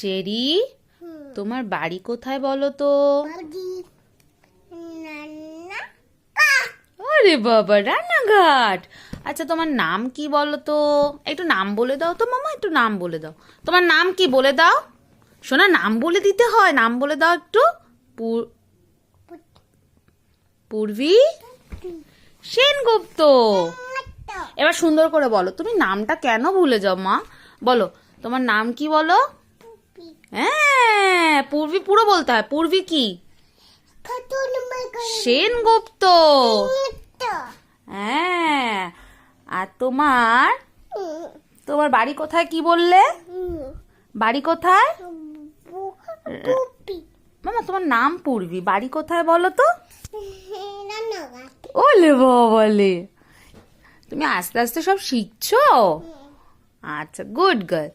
Cherry, তোমার বাড়ি কোথায় বলো তো? আরে বাবা, রান্নাঘাট। আচ্ছা, তোমার নাম কি বলো তো? একটু নাম বলে দাও তো মামা, একটু নাম বলে দাও। তোমার নাম কি বলে দাও। শোনা, নাম বলে দিতে হয়, নাম বলে দাও একটু। পূর্বী সেনগুপ্ত। এবার সুন্দর করে বলো, তুমি নামটা কেন ভুলে যাও মা? বলো, তোমার নাম কি বলো? হ্যাঁ, পূর্বী পুরো বলতে হয়। পূর্বী কি? সেনগুপ্ত। হ্যাঁ। আর তোমার তোমার বাড়ি কোথায় কি বললে? বাড়ি কোথায়? মামা, তোমার নাম পূর্বী, বাড়ি কোথায় বলো তো? ওলে বাবালে, তুমি আস্তে আস্তে সব শিখছো। আচ্ছা, গুড গার্ল।